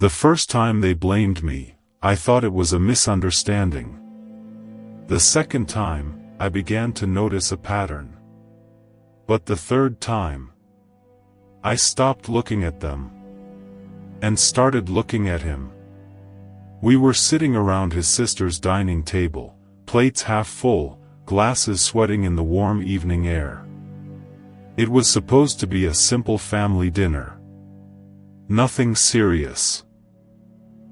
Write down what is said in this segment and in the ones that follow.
The first time they blamed me, I thought it was a misunderstanding. The second time, I began to notice a pattern. But the third time, I stopped looking at them and started looking at him. We were sitting around his sister's dining table, plates half full, glasses sweating in the warm evening air. It was supposed to be a simple family dinner. Nothing serious.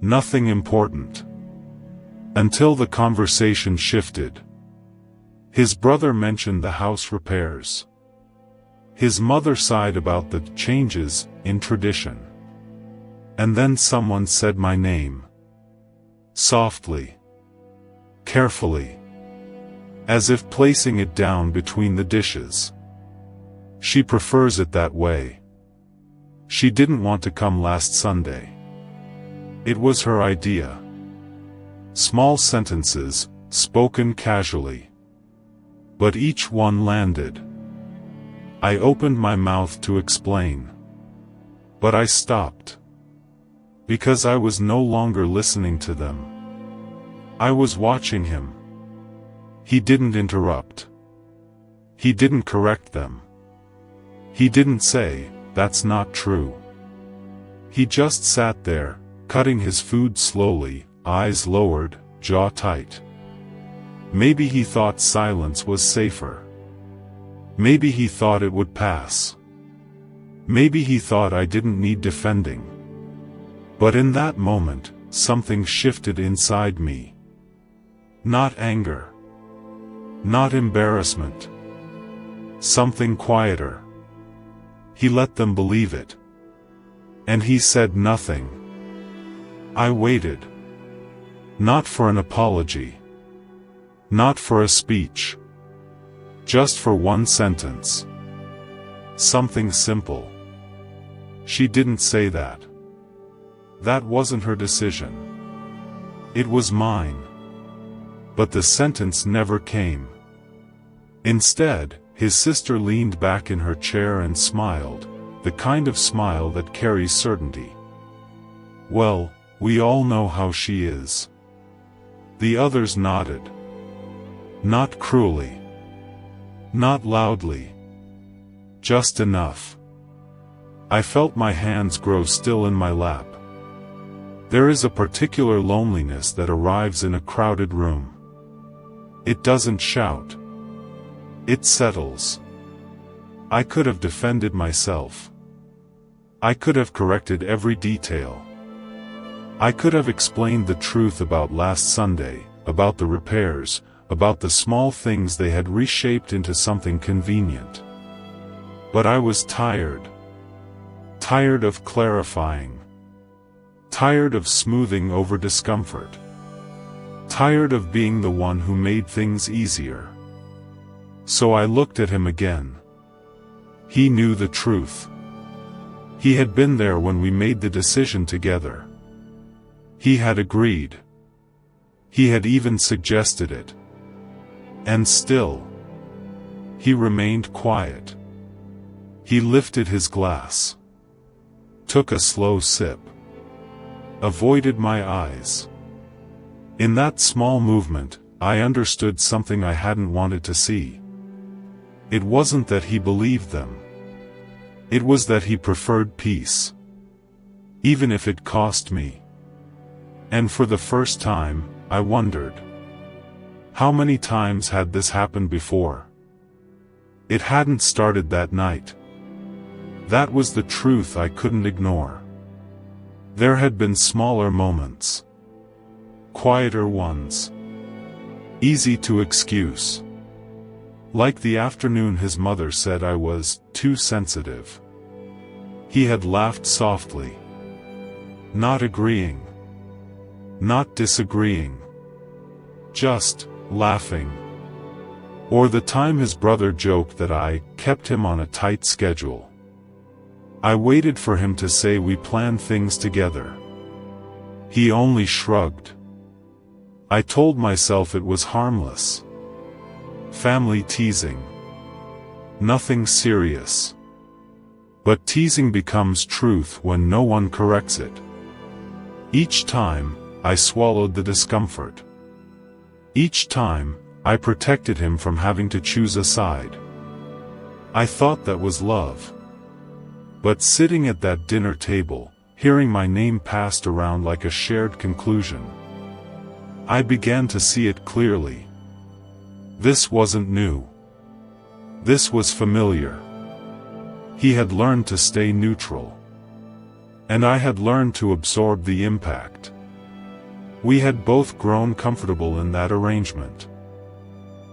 Nothing important. Until the conversation shifted. His brother mentioned the house repairs. His mother sighed about the changes in tradition. And then someone said my name. Softly. Carefully. As if placing it down between the dishes. She prefers it that way. She didn't want to come last Sunday. It was her idea. Small sentences, spoken casually. But each one landed. I opened my mouth to explain. But I stopped. Because I was no longer listening to them. I was watching him. He didn't interrupt. He didn't correct them. He didn't say, "That's not true." He just sat there, cutting his food slowly, eyes lowered, jaw tight. Maybe he thought silence was safer. Maybe he thought it would pass. Maybe he thought I didn't need defending. But in that moment, something shifted inside me. Not anger. Not embarrassment. Something quieter. He let them believe it. And he said nothing. I waited. Not for an apology. Not for a speech. Just for one sentence. Something simple. She didn't say that. That wasn't her decision. It was mine. But the sentence never came. Instead, his sister leaned back in her chair and smiled, the kind of smile that carries certainty. Well, we all know how she is. The others nodded. Not cruelly. Not loudly. Just enough. I felt my hands grow still in my lap. There is a particular loneliness that arrives in a crowded room. It doesn't shout. It settles. I could have defended myself. I could have corrected every detail. I could have explained the truth about last Sunday, about the repairs, about the small things they had reshaped into something convenient. But I was tired. Tired of clarifying. Tired of smoothing over discomfort. Tired of being the one who made things easier. So I looked at him again. He knew the truth. He had been there when we made the decision together. He had agreed. He had even suggested it. And still, he remained quiet. He lifted his glass. Took a slow sip. Avoided my eyes. In that small movement, I understood something I hadn't wanted to see. It wasn't that he believed them. It was that he preferred peace. Even if it cost me. And for the first time, I wondered. How many times had this happened before? It hadn't started that night. That was the truth I couldn't ignore. There had been smaller moments. Quieter ones. Easy to excuse. Like the afternoon his mother said I was too sensitive. He had laughed softly. Not agreeing. Not disagreeing. Just laughing. Or the time his brother joked that I kept him on a tight schedule. I waited for him to say we planned things together. He only shrugged. I told myself it was harmless. Family teasing. Nothing serious. But teasing becomes truth when no one corrects it. Each time, I swallowed the discomfort. Each time, I protected him from having to choose a side. I thought that was love. But sitting at that dinner table, hearing my name passed around like a shared conclusion, I began to see it clearly. This wasn't new. This was familiar. He had learned to stay neutral. And I had learned to absorb the impact. We had both grown comfortable in that arrangement.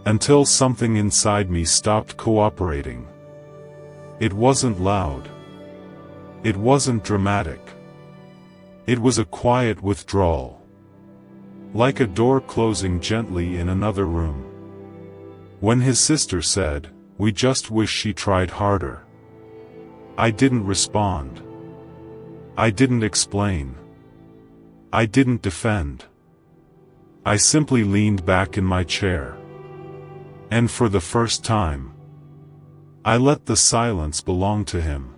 Until something inside me stopped cooperating. It wasn't loud. It wasn't dramatic. It was a quiet withdrawal. Like a door closing gently in another room. When his sister said, "We just wish she tried harder," I didn't respond. I didn't explain. I didn't defend. I simply leaned back in my chair. And for the first time, I let the silence belong to him.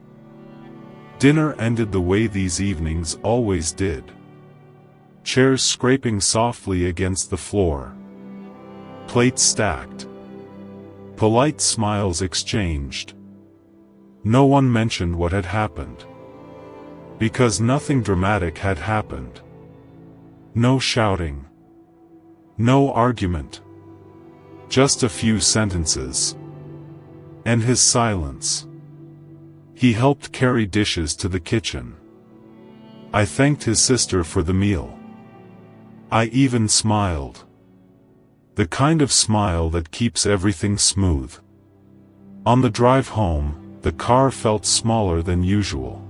Dinner ended the way these evenings always did. Chairs scraping softly against the floor. Plates stacked. Polite smiles exchanged. No one mentioned what had happened. Because nothing dramatic had happened. No shouting. No argument. Just a few sentences. And his silence. He helped carry dishes to the kitchen. I thanked his sister for the meal. I even smiled. The kind of smile that keeps everything smooth. On the drive home, the car felt smaller than usual.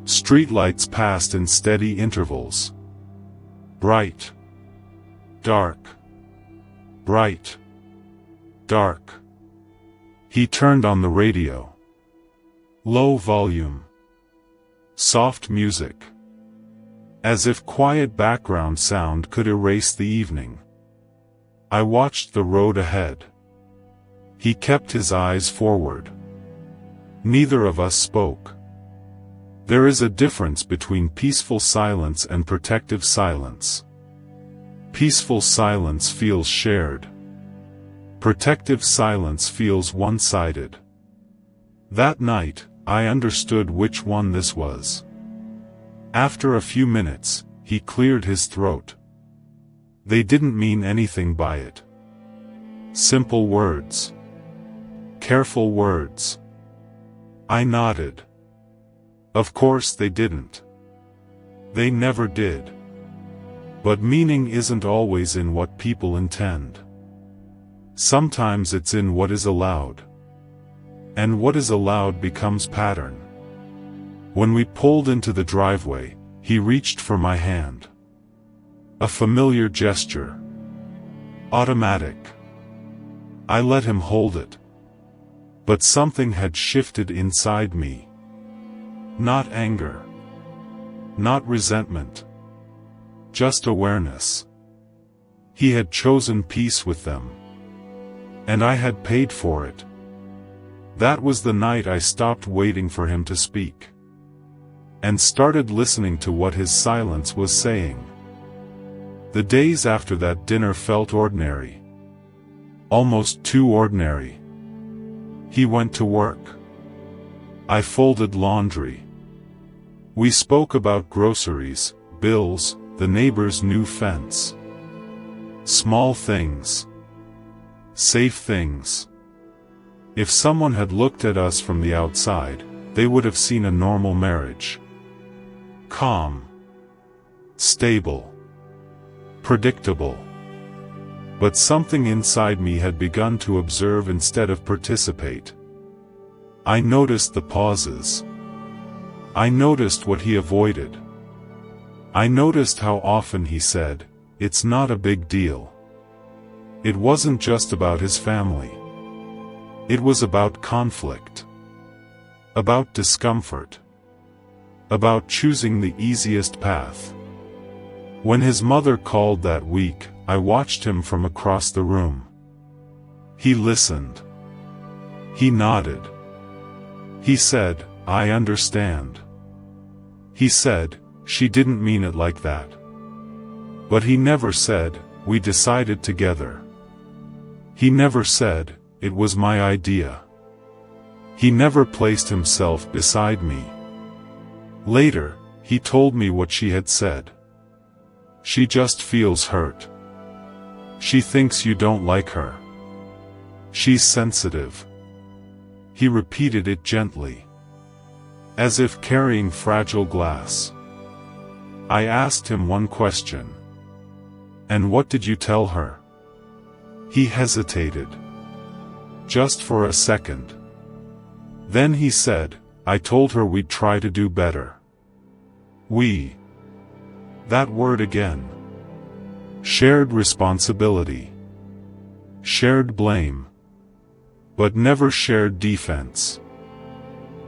Streetlights passed in steady intervals. Bright. Dark. Bright. Dark. He turned on the radio. Low volume. Soft music. As if quiet background sound could erase the evening. I watched the road ahead. He kept his eyes forward. Neither of us spoke. There is a difference between peaceful silence and protective silence. Peaceful silence feels shared. Protective silence feels one-sided. That night, I understood which one this was. After a few minutes, he cleared his throat. They didn't mean anything by it. Simple words. Careful words. I nodded. Of course they didn't. They never did. But meaning isn't always in what people intend. Sometimes it's in what is allowed. And what is allowed becomes pattern. When we pulled into the driveway, he reached for my hand. A familiar gesture. Automatic. I let him hold it. But something had shifted inside me. Not anger. Not resentment. Just awareness. He had chosen peace with them. And I had paid for it. That was the night I stopped waiting for him to speak. And started listening to what his silence was saying. The days after that dinner felt ordinary. Almost too ordinary. He went to work. I folded laundry. We spoke about groceries, bills, the neighbor's new fence. Small things. Safe things. If someone had looked at us from the outside, they would have seen a normal marriage. Calm. Stable. Predictable. But something inside me had begun to observe instead of participate. I noticed the pauses. I noticed what he avoided. I noticed how often he said, "It's not a big deal." It wasn't just about his family. It was about conflict. About discomfort. About choosing the easiest path. When his mother called that week, I watched him from across the room. He listened. He nodded. He said, "I understand." He said, she didn't mean it like that. But he never said, we decided together. He never said, it was my idea. He never placed himself beside me. Later, he told me what she had said. She just feels hurt. She thinks you don't like her. She's sensitive. He repeated it gently, as if carrying fragile glass. I asked him one question. And what did you tell her? He hesitated. Just for a second. Then he said, I told her we'd try to do better. We. That word again. Shared responsibility. Shared blame. But never shared defense.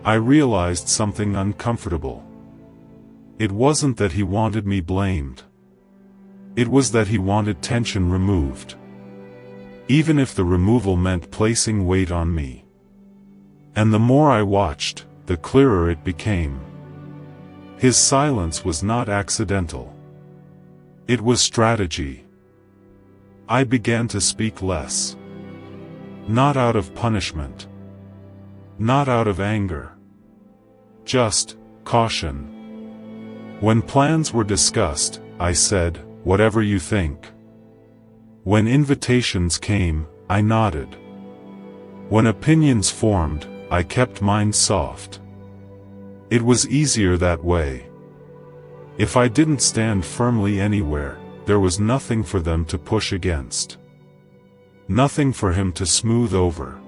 I realized something uncomfortable. It wasn't that he wanted me blamed. It was that he wanted tension removed. Even if the removal meant placing weight on me. And the more I watched, the clearer it became. His silence was not accidental. It was strategy. I began to speak less. Not out of punishment. Not out of anger. Just caution. When plans were discussed, I said, whatever you think. When invitations came, I nodded. When opinions formed, I kept mine soft. It was easier that way. If I didn't stand firmly anywhere, there was nothing for them to push against. Nothing for him to smooth over.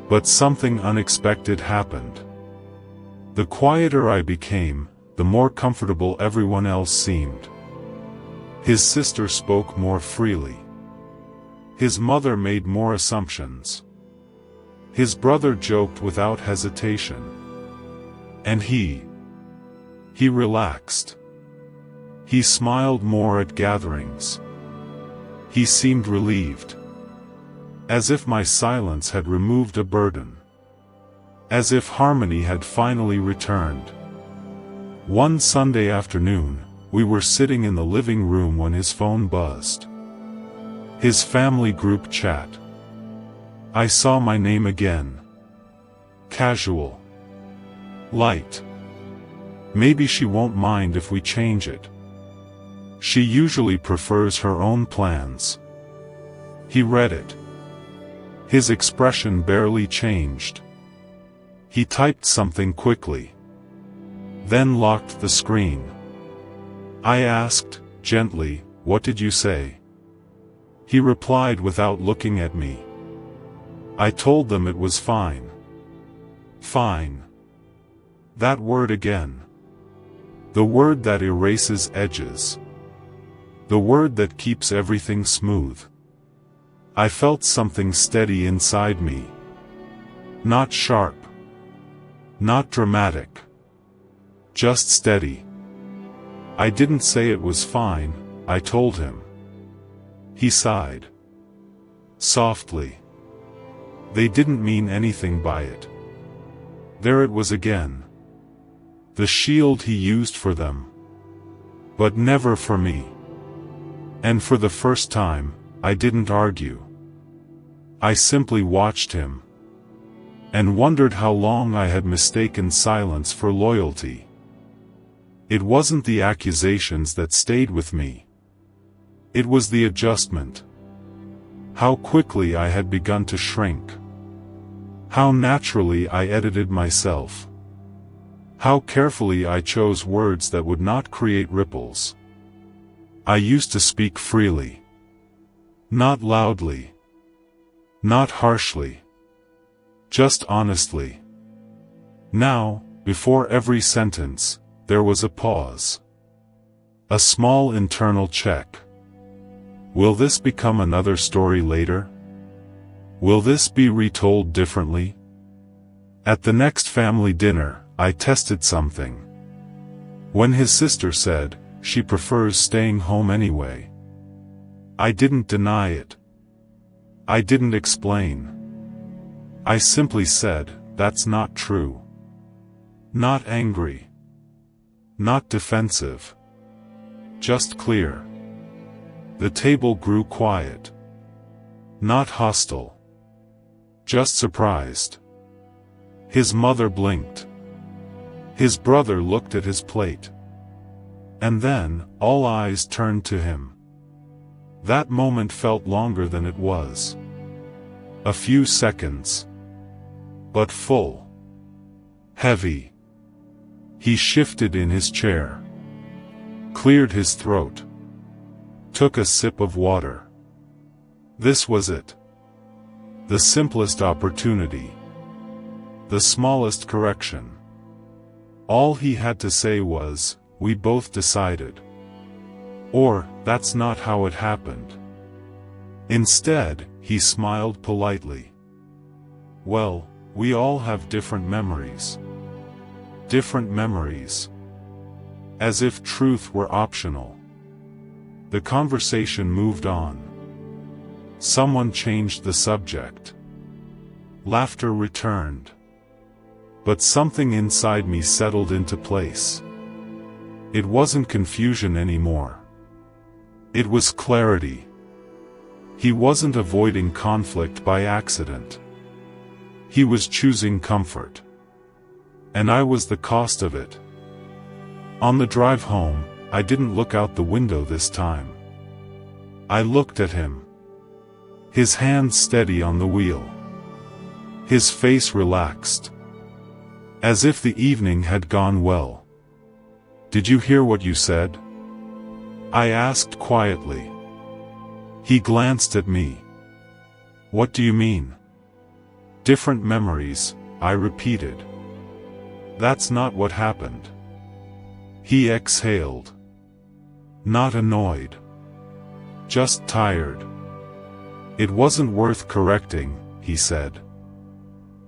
But something unexpected happened. The quieter I became, the more comfortable everyone else seemed. His sister spoke more freely. His mother made more assumptions. His brother joked without hesitation. And he relaxed. He smiled more at gatherings. He seemed relieved. As if my silence had removed a burden. As if harmony had finally returned. One Sunday afternoon, we were sitting in the living room when his phone buzzed. His family group chat. I saw my name again. Casual. Light. Maybe she won't mind if we change it. She usually prefers her own plans. He read it. His expression barely changed. He typed something quickly. Then locked the screen. I asked, gently, what did you say? He replied without looking at me. I told them it was fine. Fine. That word again. The word that erases edges. The word that keeps everything smooth. I felt something steady inside me. Not sharp. Not dramatic. Just steady. I didn't say it was fine, I told him. He sighed. Softly. They didn't mean anything by it. There it was again. The shield he used for them. But never for me. And for the first time, I didn't argue. I simply watched him. And wondered how long I had mistaken silence for loyalty. It wasn't the accusations that stayed with me. It was the adjustment. How quickly I had begun to shrink. How naturally I edited myself. How carefully I chose words that would not create ripples. I used to speak freely. Not loudly. Not harshly. Just honestly. Now, before every sentence, there was a pause. A small internal check. Will this become another story later? Will this be retold differently? At the next family dinner, I tested something. When his sister said, she prefers staying home anyway. I didn't deny it. I didn't explain. I simply said, that's not true. Not angry. Not defensive. Just clear. The table grew quiet. Not hostile. Just surprised. His mother blinked. His brother looked at his plate. And then, all eyes turned to him. That moment felt longer than it was. A few seconds. But full. Heavy. He shifted in his chair. Cleared his throat. Took a sip of water. This was it. The simplest opportunity. The smallest correction. All he had to say was, "We both decided." Or, "That's not how it happened." Instead, he smiled politely. "Well, we all have different memories." Different memories. As if truth were optional. The conversation moved on. Someone changed the subject. Laughter returned. But something inside me settled into place. It wasn't confusion anymore. It was clarity. He wasn't avoiding conflict by accident. He was choosing comfort. And I was the cost of it. On the drive home, I didn't look out the window this time. I looked at him. His hand steady on the wheel. His face relaxed. As if the evening had gone well. "Did you hear what you said?" I asked quietly. He glanced at me. "What do you mean?" "Different memories," I repeated. "That's not what happened." He exhaled. Not annoyed. Just tired. "It wasn't worth correcting," he said.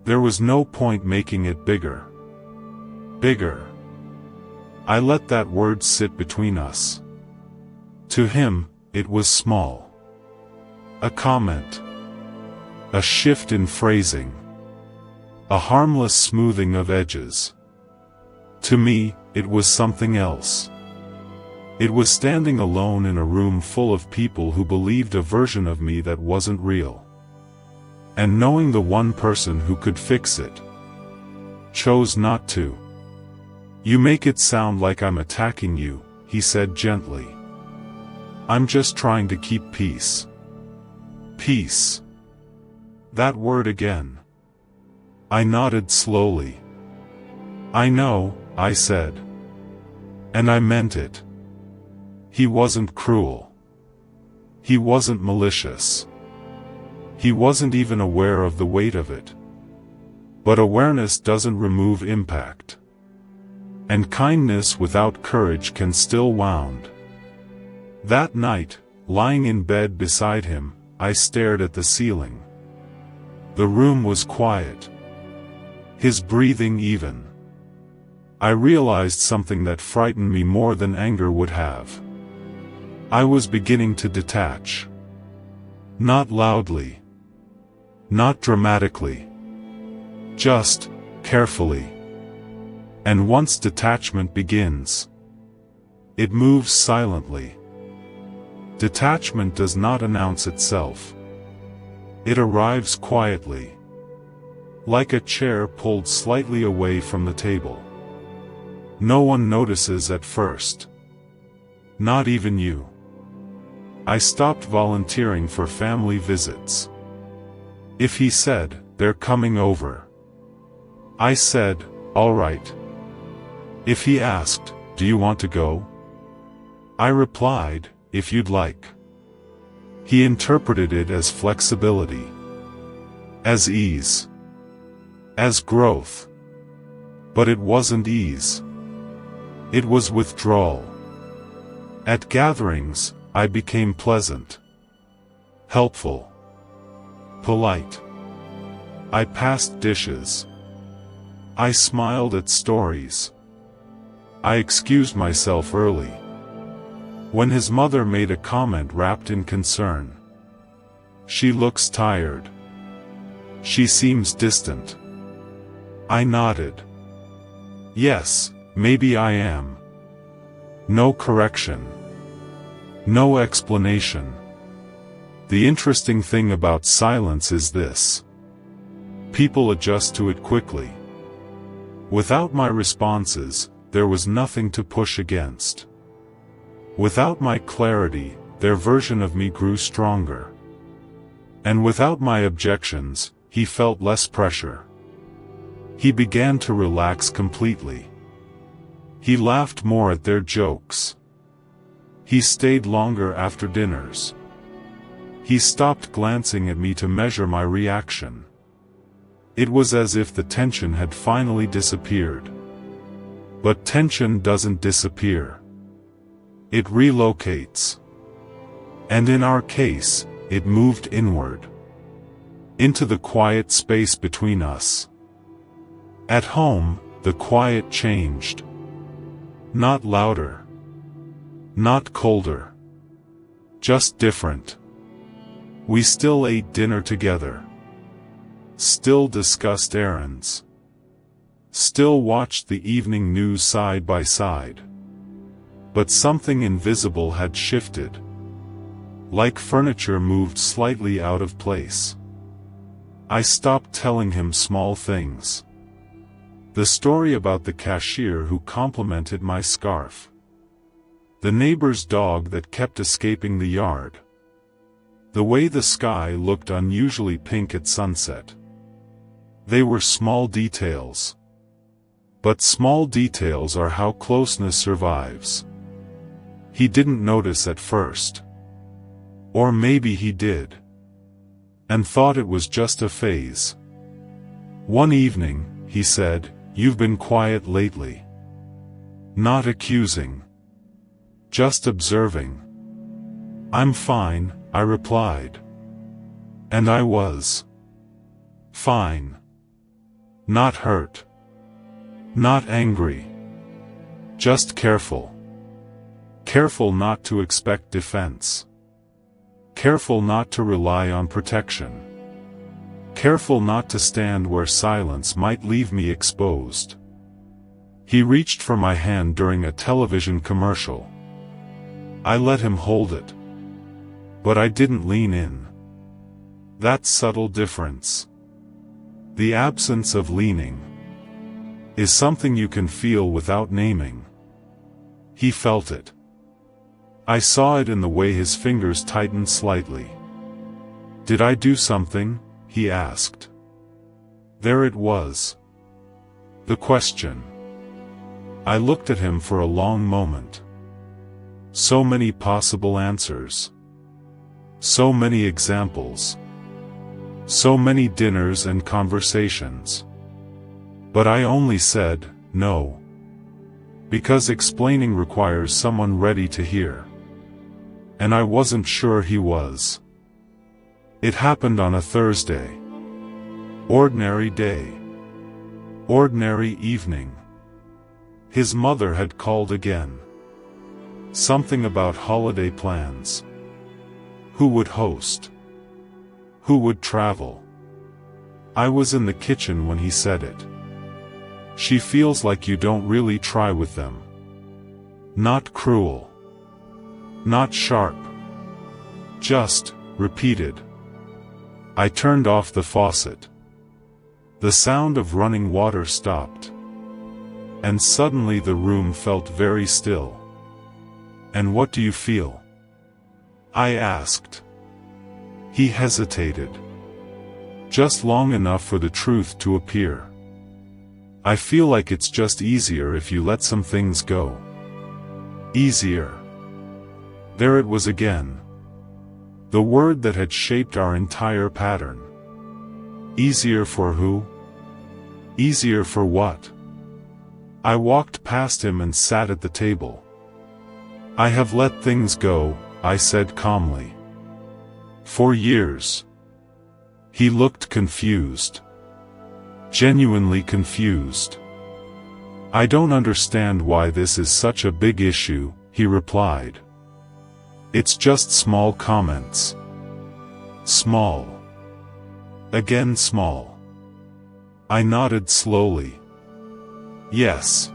There was no point making it bigger. Bigger. I let that word sit between us. To him, it was small. A comment. A shift in phrasing. A harmless smoothing of edges. To me, it was something else. It was standing alone in a room full of people who believed a version of me that wasn't real. And knowing the one person who could fix it chose not to. "You make it sound like I'm attacking you," he said gently. "I'm just trying to keep peace." Peace. That word again. I nodded slowly. "I know," I said. And I meant it. He wasn't cruel. He wasn't malicious. He wasn't even aware of the weight of it. But awareness doesn't remove impact. And kindness without courage can still wound. That night, lying in bed beside him, I stared at the ceiling. The room was quiet. His breathing even. I realized something that frightened me more than anger would have. I was beginning to detach. Not loudly. Not dramatically. Just, carefully. And once detachment begins, it moves silently. Detachment does not announce itself. It arrives quietly. Like a chair pulled slightly away from the table. No one notices at first. Not even you. I stopped volunteering for family visits. If he said, "They're coming over," I said, "All right." If he asked, "Do you want to go?" I replied, "If you'd like." He interpreted it as flexibility. As ease. As growth. But it wasn't ease. It was withdrawal. At gatherings, I became pleasant. Helpful. Polite. I passed dishes. I smiled at stories. I excused myself early. When his mother made a comment wrapped in concern. "She looks tired. She seems distant." I nodded. "Yes, maybe I am," No correction. No explanation. The interesting thing about silence is this. People adjust to it quickly. Without my responses, there was nothing to push against. Without my clarity, their version of me grew stronger. And without my objections, he felt less pressure. He began to relax completely. He laughed more at their jokes. He stayed longer after dinners. He stopped glancing at me to measure my reaction. It was as if the tension had finally disappeared. But tension doesn't disappear. It relocates. And in our case, it moved inward. Into the quiet space between us. At home, the quiet changed. Not louder. Not colder. Just different. We still ate dinner together. Still discussed errands. Still watched the evening news side by side. But something invisible had shifted. Like furniture moved slightly out of place. I stopped telling him small things. The story about the cashier who complimented my scarf. The neighbor's dog that kept escaping the yard. The way the sky looked unusually pink at sunset. They were small details. But small details are how closeness survives. He didn't notice at first. Or maybe he did. And thought it was just a phase. One evening, he said, "You've been quiet lately." Not accusing. Just observing. "I'm fine," I replied. And I was. Fine. Not hurt. Not angry. Just careful. Careful not to expect defense. Careful not to rely on protection. Careful not to stand where silence might leave me exposed. He reached for my hand during a television commercial. I let him hold it. But I didn't lean in. That subtle difference. The absence of leaning. Is something you can feel without naming. He felt it. I saw it in the way his fingers tightened slightly. "Did I do something?" he asked. There it was. The question. I looked at him for a long moment. So many possible answers. So many examples. So many dinners and conversations. But I only said, no. Because explaining requires someone ready to hear. And I wasn't sure he was. It happened on a Thursday. Ordinary day. Ordinary evening. His mother had called again. Something about holiday plans. Who would host? Who would travel? I was in the kitchen when he said it. She feels like you don't really try with them. Not cruel. Not sharp. Just, repeated. I turned off the faucet. The sound of running water stopped. And suddenly the room felt very still. "And what do you feel?" I asked. He hesitated. Just long enough for the truth to appear. "I feel like it's just easier if you let some things go." Easier. There it was again. The word that had shaped our entire pattern. Easier for who? Easier for what? I walked past him and sat at the table. "I have let things go," I said calmly. "For years." He looked confused. Genuinely confused. "I don't understand why this is such a big issue," he replied. "It's just small comments." Small. Again small. I nodded slowly. Yes.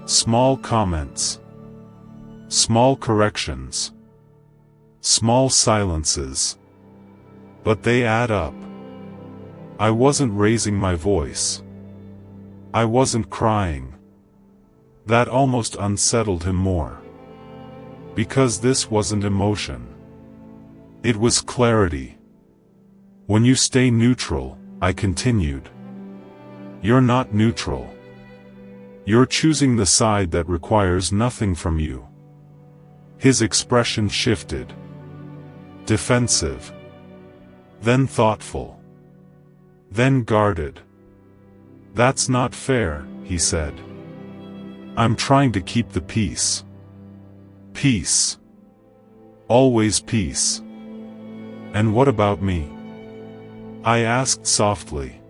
Small comments. Small corrections. Small silences. But they add up. I wasn't raising my voice. I wasn't crying. That almost unsettled him more. Because this wasn't emotion. It was clarity. When you stay neutral, I continued. You're not neutral. You're choosing the side that requires nothing from you. His expression shifted. Defensive. Then thoughtful. Then guarded. That's not fair, he said. I'm trying to keep the peace. Peace. Always peace. And what about me? I asked softly.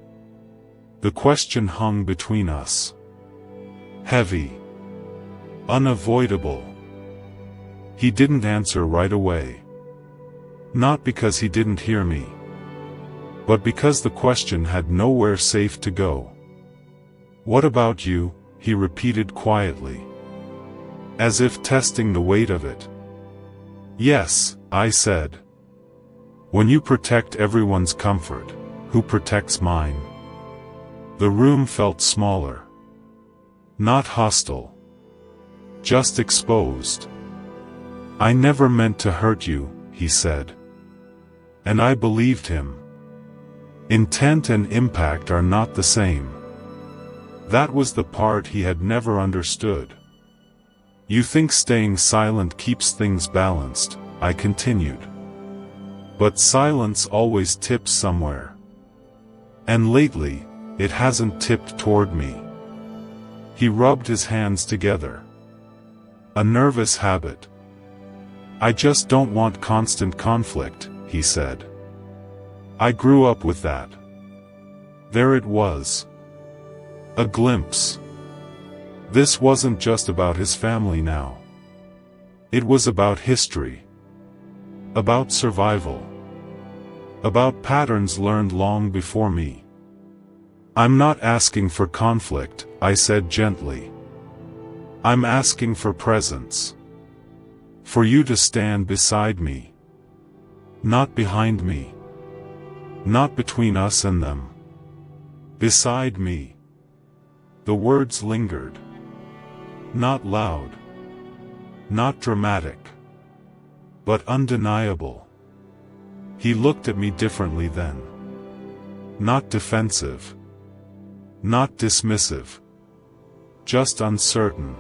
The question hung between us. Heavy. Unavoidable. He didn't answer right away. Not because he didn't hear me, but because the question had nowhere safe to go. What about you? He repeated quietly, as if testing the weight of it. Yes, I said. When you protect everyone's comfort, who protects mine? The room felt smaller. Not hostile. Just exposed. I never meant to hurt you, he said. And I believed him. Intent and impact are not the same. That was the part he had never understood. You think staying silent keeps things balanced, I continued. But silence always tips somewhere. And lately, it hasn't tipped toward me. He rubbed his hands together. A nervous habit. I just don't want constant conflict, he said. I grew up with that. There it was. A glimpse. This wasn't just about his family now. It was about history. About survival. About patterns learned long before me. I'm not asking for conflict, I said gently. I'm asking for presence. For you to stand beside me. Not behind me. Not between us and them. Beside me. The words lingered. Not loud. Not dramatic. But undeniable. He looked at me differently then. Not defensive. Not dismissive. Just uncertain.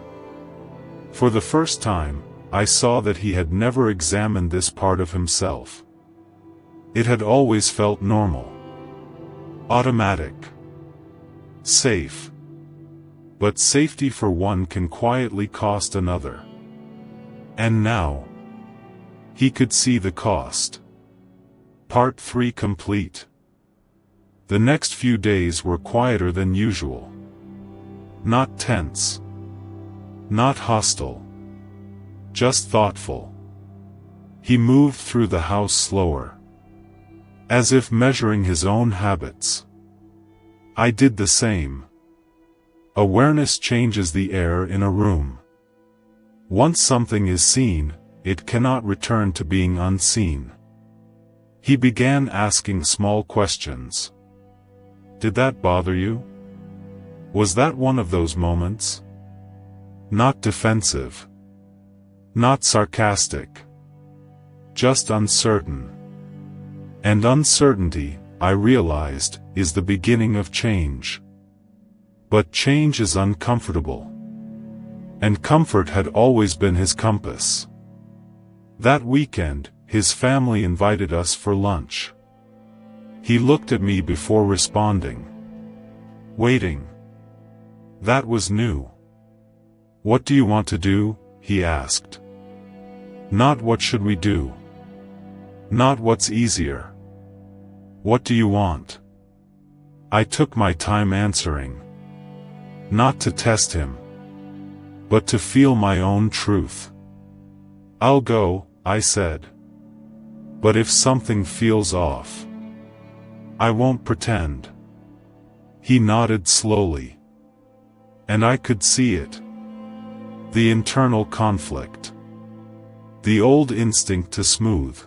For the first time, I saw that he had never examined this part of himself. It had always felt normal. Automatic. Safe. But safety for one can quietly cost another. And now, he could see the cost. Part 3 complete. The next few days were quieter than usual. Not tense. Not hostile. Just thoughtful. He moved through the house slower. As if measuring his own habits. I did the same. Awareness changes the air in a room. Once something is seen, it cannot return to being unseen. He began asking small questions. Did that bother you? Was that one of those moments? Not defensive. Not sarcastic. Just uncertain. And uncertainty, I realized, is the beginning of change. But change is uncomfortable. And comfort had always been his compass. That weekend, his family invited us for lunch. He looked at me before responding. Waiting. That was new. What do you want to do? He asked. Not what should we do. Not what's easier. What do you want? I took my time answering. Not to test him. But to feel my own truth. I'll go, I said. But if something feels off, I won't pretend. He nodded slowly. And I could see it. The internal conflict. The old instinct to smooth.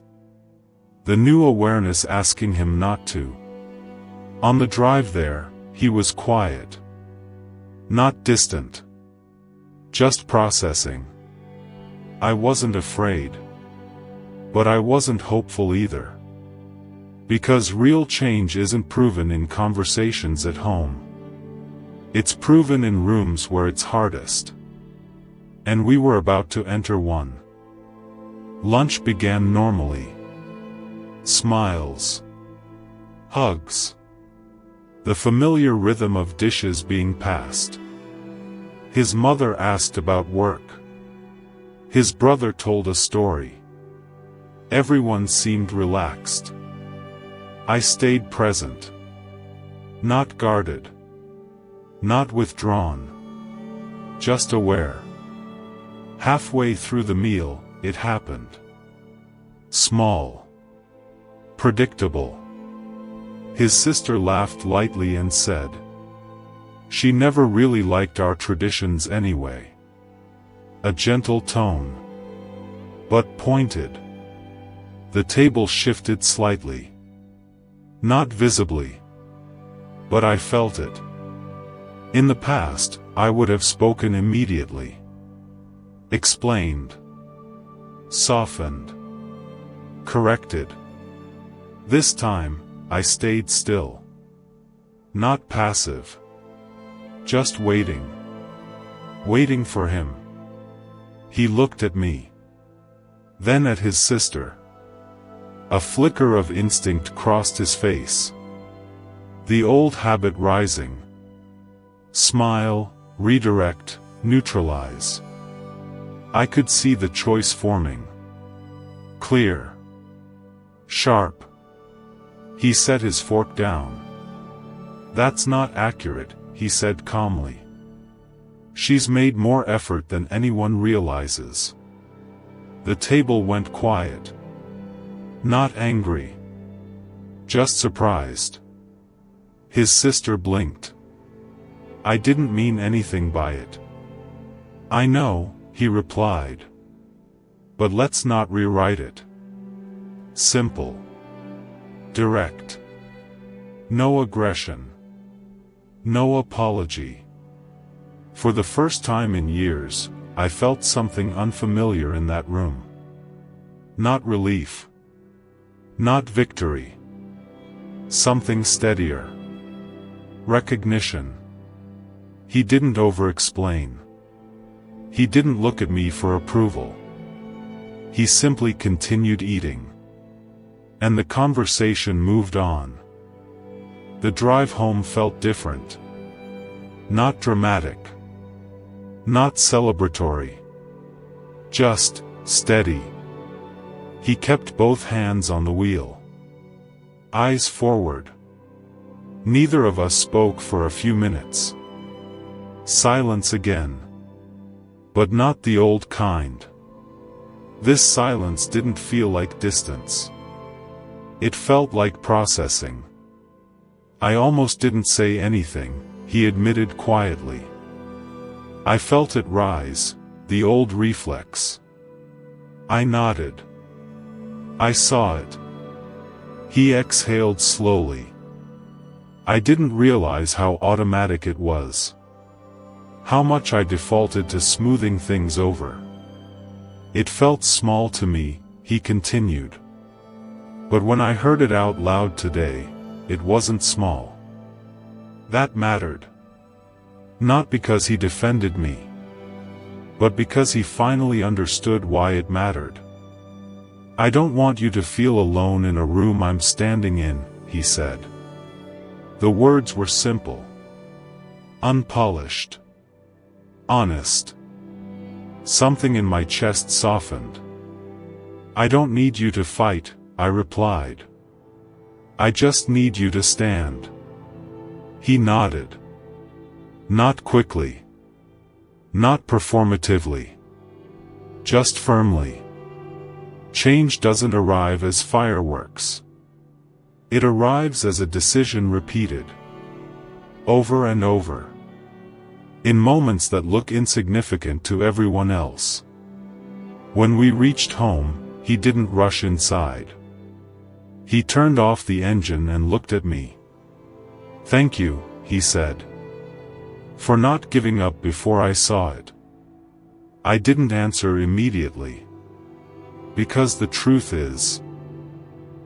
The new awareness asking him not to. On the drive there, he was quiet. Not distant. Just processing. I wasn't afraid. But I wasn't hopeful either. Because real change isn't proven in conversations at home. It's proven in rooms where it's hardest. And we were about to enter one. Lunch began normally. Smiles. Hugs. The familiar rhythm of dishes being passed. His mother asked about work. His brother told a story. Everyone seemed relaxed. I stayed present. Not guarded. Not withdrawn. Just aware. Halfway through the meal, it happened. Small. Predictable. His sister laughed lightly and said, "She never really liked our traditions anyway." A gentle tone. But pointed. The table shifted slightly. Not visibly. But I felt it. In the past, I would have spoken immediately. Explained. Softened. Corrected. This time, I stayed still. Not passive. Just waiting. Waiting for him. He looked at me. Then at his sister. A flicker of instinct crossed his face. The old habit rising. Smile, redirect, neutralize. I could see the choice forming. Clear. Sharp. He set his fork down. "That's not accurate," he said calmly. "She's made more effort than anyone realizes." The table went quiet. Not angry. Just surprised. His sister blinked. "I didn't mean anything by it." "I know," he replied. "But let's not rewrite it." Simple. Direct. No aggression. No apology. For the first time in years, I felt something unfamiliar in that room. Not relief. Not victory. Something steadier. Recognition. He didn't over-explain. He didn't look at me for approval. He simply continued eating. And the conversation moved on. The drive home felt different. Not dramatic. Not celebratory. Just steady. He kept both hands on the wheel. Eyes forward. Neither of us spoke for a few minutes. Silence again. But not the old kind. This silence didn't feel like distance. It felt like processing. "I almost didn't say anything," he admitted quietly. I felt it rise, the old reflex. I nodded. I saw it. He exhaled slowly. I didn't realize how automatic it was. How much I defaulted to smoothing things over. It felt small to me, he continued. But when I heard it out loud today, it wasn't small. That mattered. Not because he defended me, but because he finally understood why it mattered. "I don't want you to feel alone in a room I'm standing in," he said. The words were simple. Unpolished. Honest. Something in my chest softened. "I don't need you to fight," I replied. "I just need you to stand." He nodded. Not quickly. Not performatively. Just firmly. Change doesn't arrive as fireworks. It arrives as a decision repeated. Over and over. In moments that look insignificant to everyone else. When we reached home, he didn't rush inside. He turned off the engine and looked at me. "Thank you," he said, "for not giving up before I saw it." I didn't answer immediately. Because the truth is,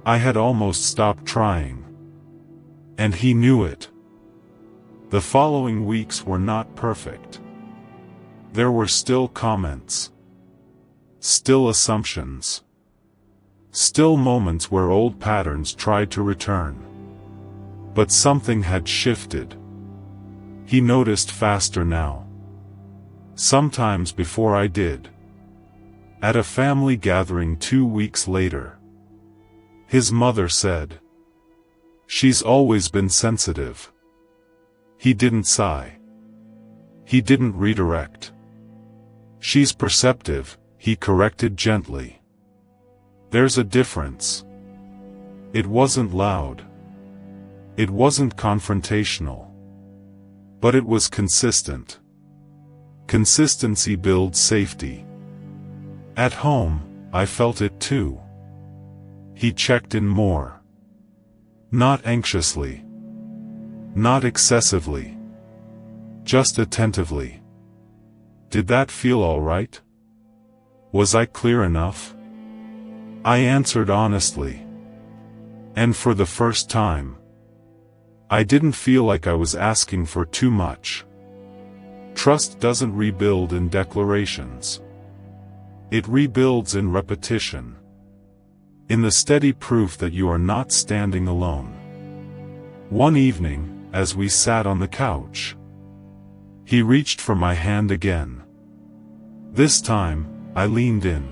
I had almost stopped trying. And he knew it. The following weeks were not perfect. There were still comments. Still assumptions. Still moments where old patterns tried to return. But something had shifted. He noticed faster now. Sometimes before I did. At a family gathering 2 weeks later, his mother said, "She's always been sensitive." He didn't sigh. He didn't redirect. "She's perceptive," he corrected gently. "There's a difference." It wasn't loud. It wasn't confrontational. But it was consistent. Consistency builds safety. At home, I felt it too. He checked in more. Not anxiously. Not excessively. Just attentively. Did that feel all right? Was I clear enough? I answered honestly. And for the first time, I didn't feel like I was asking for too much. Trust doesn't rebuild in declarations. It rebuilds in repetition. In the steady proof that you are not standing alone. One evening, as we sat on the couch, he reached for my hand again. This time, I leaned in.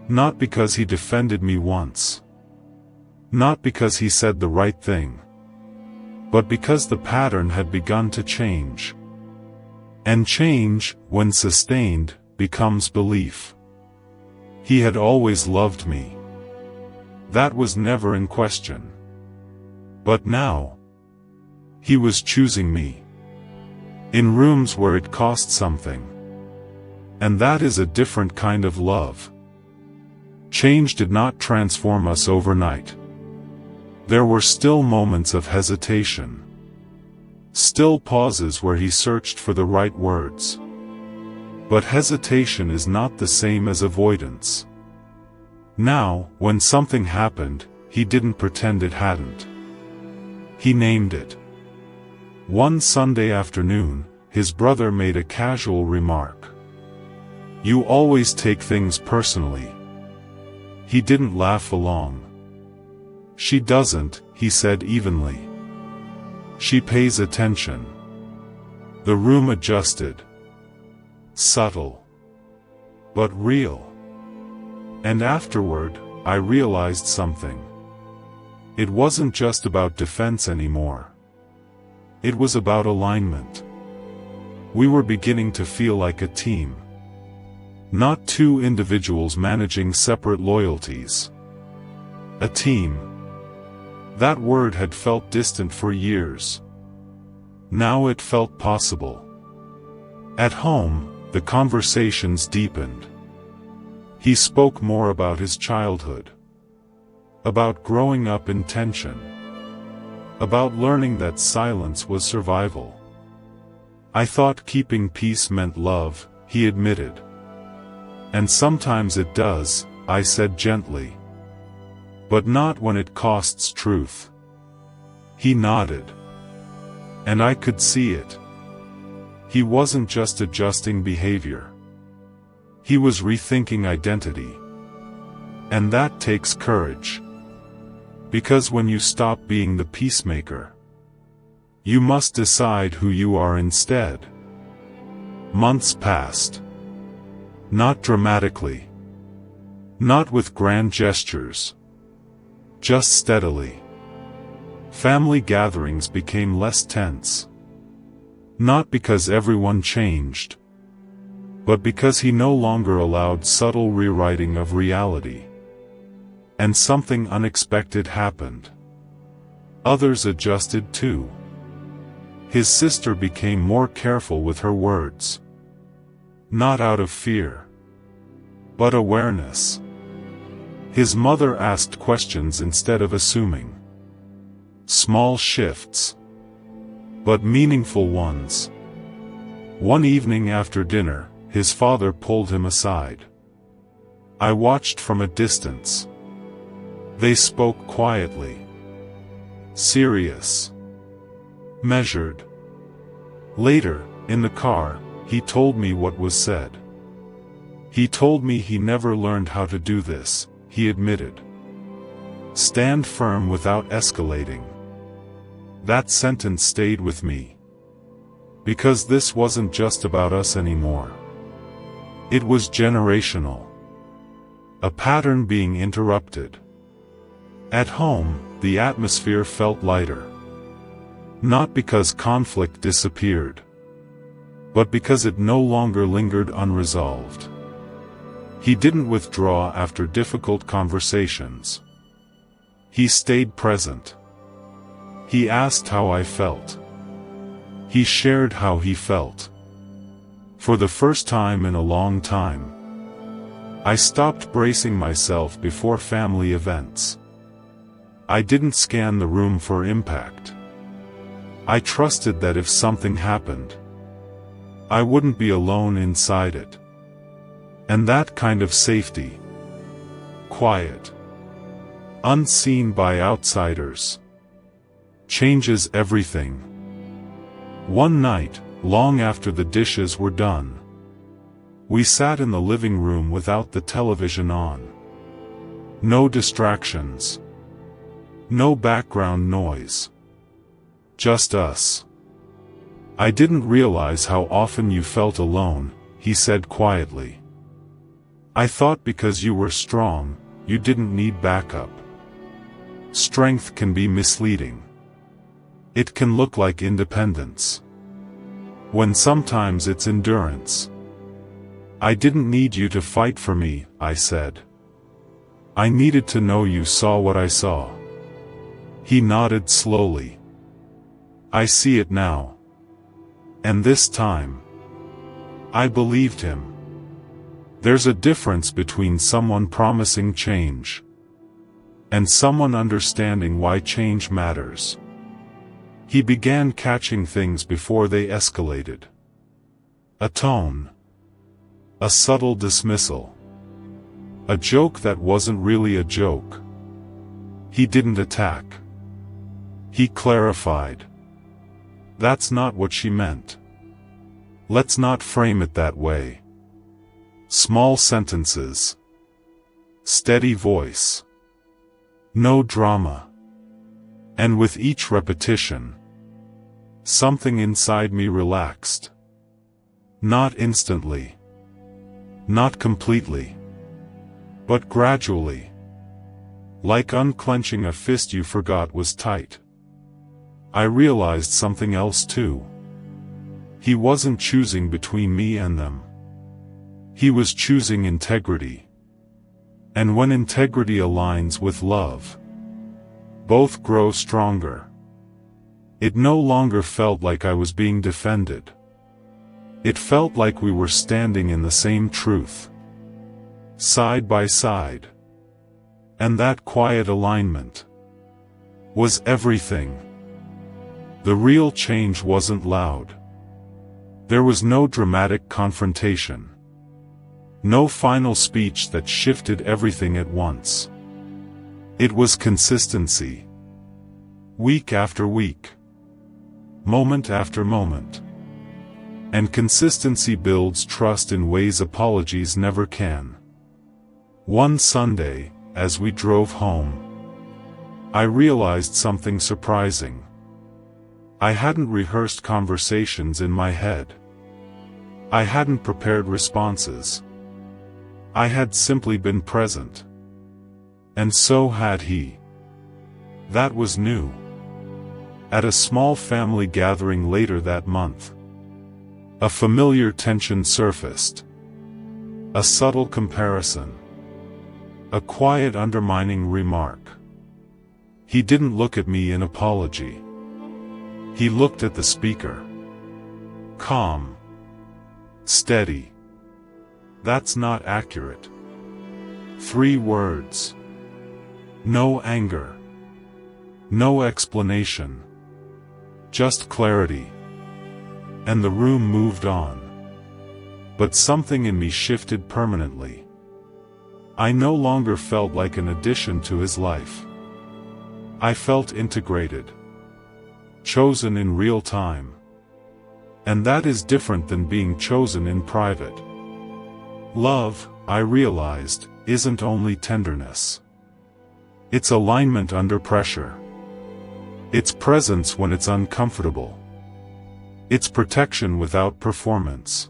Not because he defended me once. Not because he said the right thing. But because the pattern had begun to change. And change, when sustained, becomes belief. He had always loved me. That was never in question. But now, he was choosing me. In rooms where it cost something. And that is a different kind of love. Change did not transform us overnight. There were still moments of hesitation. Still pauses where he searched for the right words. But hesitation is not the same as avoidance. Now, when something happened, he didn't pretend it hadn't. He named it. One Sunday afternoon, his brother made a casual remark. "You always take things personally." He didn't laugh along. "She doesn't," he said evenly. "She pays attention." The room adjusted. Subtle. But real. And afterward, I realized something. It wasn't just about defense anymore. It was about alignment. We were beginning to feel like a team. Not two individuals managing separate loyalties. A team. That word had felt distant for years. Now it felt possible. At home, the conversations deepened. He spoke more about his childhood. About growing up in tension. About learning that silence was survival. "I thought keeping peace meant love," he admitted. "And sometimes it does," I said gently. "But not when it costs truth." He nodded. And I could see it. He wasn't just adjusting behavior. He was rethinking identity. And that takes courage. Because when you stop being the peacemaker, you must decide who you are instead. Months passed. Not dramatically. Not with grand gestures. Just steadily. Family gatherings became less tense. Not because everyone changed, but because he no longer allowed subtle rewriting of reality. And something unexpected happened. Others adjusted too. His sister became more careful with her words. Not out of fear, but awareness. His mother asked questions instead of assuming. Small shifts, but meaningful ones. One evening after dinner, his father pulled him aside. I watched from a distance. They spoke quietly. Serious. Measured. Later, in the car, he told me what was said. He told me he never learned how to do this, he admitted. Stand firm without escalating. That sentence stayed with me. Because this wasn't just about us anymore. It was generational. A pattern being interrupted. At home, the atmosphere felt lighter. Not because conflict disappeared, but because it no longer lingered unresolved. He didn't withdraw after difficult conversations. He stayed present. He asked how I felt. He shared how he felt. For the first time in a long time, I stopped bracing myself before family events. I didn't scan the room for impact. I trusted that if something happened, I wouldn't be alone inside it. And that kind of safety, quiet, unseen by outsiders, changes everything. One night, long after the dishes were done, we sat in the living room without the television on. No distractions. No background noise. Just us. I didn't realize how often you felt alone, he said quietly. I thought because you were strong, you didn't need backup. Strength can be misleading. It can look like independence, when sometimes it's endurance. I didn't need you to fight for me, I said. I needed to know you saw what I saw. He nodded slowly. I see it now. And this time, I believed him. There's a difference between someone promising change and someone understanding why change matters. He began catching things before they escalated. A tone. A subtle dismissal. A joke that wasn't really a joke. He didn't attack. He clarified. That's not what she meant. Let's not frame it that way. Small sentences. Steady voice. No drama. And with each repetition, something inside me relaxed. Not instantly. Not completely. But gradually. Like unclenching a fist you forgot was tight. I realized something else too. He wasn't choosing between me and them. He was choosing integrity. And when integrity aligns with love, both grow stronger. It no longer felt like I was being defended. It felt like we were standing in the same truth, side by side. And that quiet alignment was everything. The real change wasn't loud. There was no dramatic confrontation. No final speech that shifted everything at once. It was consistency. Week after week. Moment after moment. And consistency builds trust in ways apologies never can. One Sunday, as we drove home, I realized something surprising. I hadn't rehearsed conversations in my head. I hadn't prepared responses. I had simply been present. And so had he. That was new. At a small family gathering later that month, a familiar tension surfaced. A subtle comparison. A quiet undermining remark. He didn't look at me in apology. He looked at the speaker. Calm. Steady. That's not accurate. 3 words. No anger. No explanation. Just clarity. And the room moved on. But something in me shifted permanently. I no longer felt like an addition to his life. I felt integrated. Chosen in real time. And that is different than being chosen in private. Love, I realized, isn't only tenderness. It's alignment under pressure. It's presence when it's uncomfortable. It's protection without performance.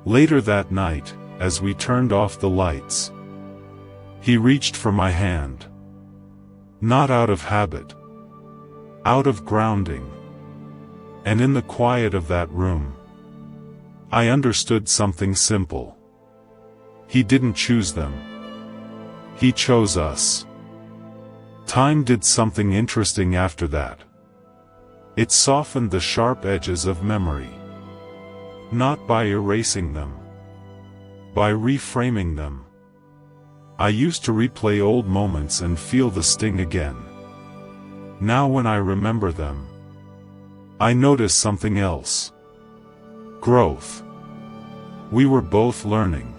Later that night, as we turned off the lights, he reached for my hand. Not out of habit. Out of grounding. And in the quiet of that room, I understood something simple. He didn't choose them. He chose us. Time did something interesting after that. It softened the sharp edges of memory. Not by erasing them. By reframing them. I used to replay old moments and feel the sting again. Now when I remember them, I notice something else. Growth. We were both learning.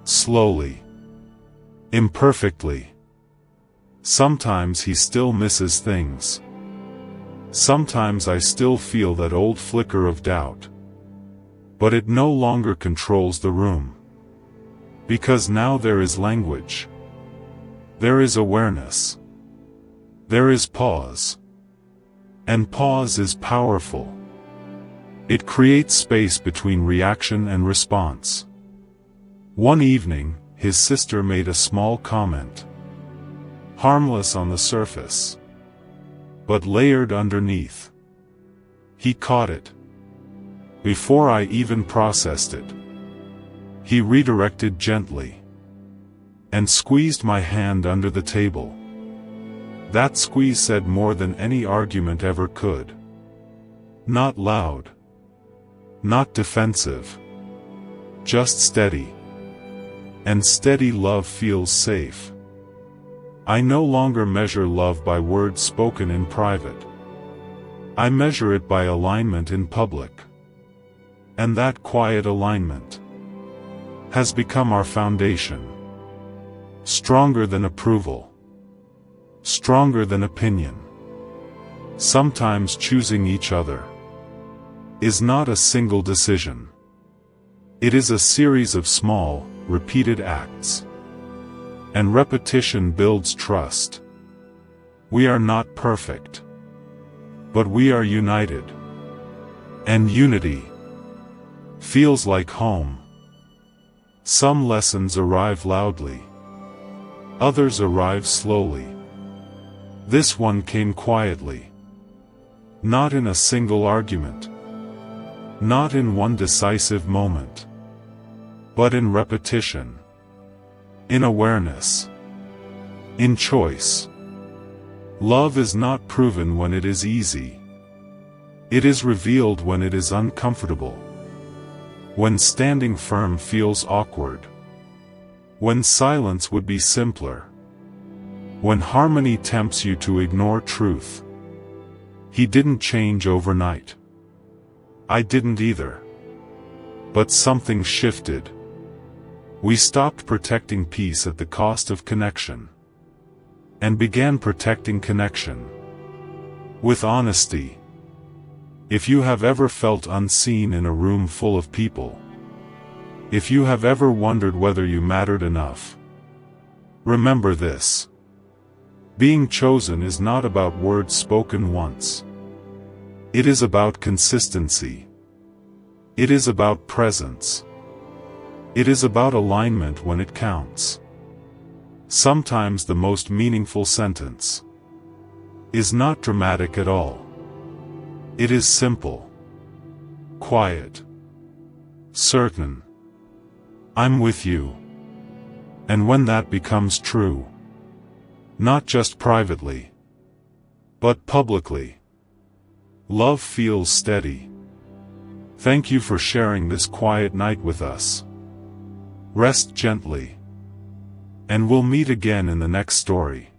Slowly. Imperfectly. Sometimes he still misses things. Sometimes I still feel that old flicker of doubt. But it no longer controls the room. Because now there is language. There is awareness. There is pause. And pause is powerful. It creates space between reaction and response. One evening, his sister made a small comment. Harmless on the surface. But layered underneath. He caught it. Before I even processed it. He redirected gently. And squeezed my hand under the table. That squeeze said more than any argument ever could. Not loud. Not defensive. Just steady. And steady love feels safe. I no longer measure love by words spoken in private. I measure it by alignment in public. And that quiet alignment has become our foundation. Stronger than approval. Stronger than opinion. Sometimes choosing each other is not a single decision. It is a series of small, repeated acts. And repetition builds trust. We are not perfect. But we are united. And unity feels like home. Some lessons arrive loudly. Others arrive slowly. This one came quietly. Not in a single argument. Not in one decisive moment. But in repetition. In awareness. In choice. Love is not proven when it is easy. It is revealed when it is uncomfortable. When standing firm feels awkward. When silence would be simpler. When harmony tempts you to ignore truth. He didn't change overnight. I didn't either. But something shifted. We stopped protecting peace at the cost of connection. And began protecting connection. With honesty. If you have ever felt unseen in a room full of people. If you have ever wondered whether you mattered enough. Remember this. Being chosen is not about words spoken once. It is about consistency. It is about presence. It is about alignment when it counts. Sometimes the most meaningful sentence is not dramatic at all. It is simple. Quiet. Certain. I'm with you. And when that becomes true, not just privately, but publicly, love feels steady. Thank you for sharing this quiet night with us. Rest gently. And we'll meet again in the next story.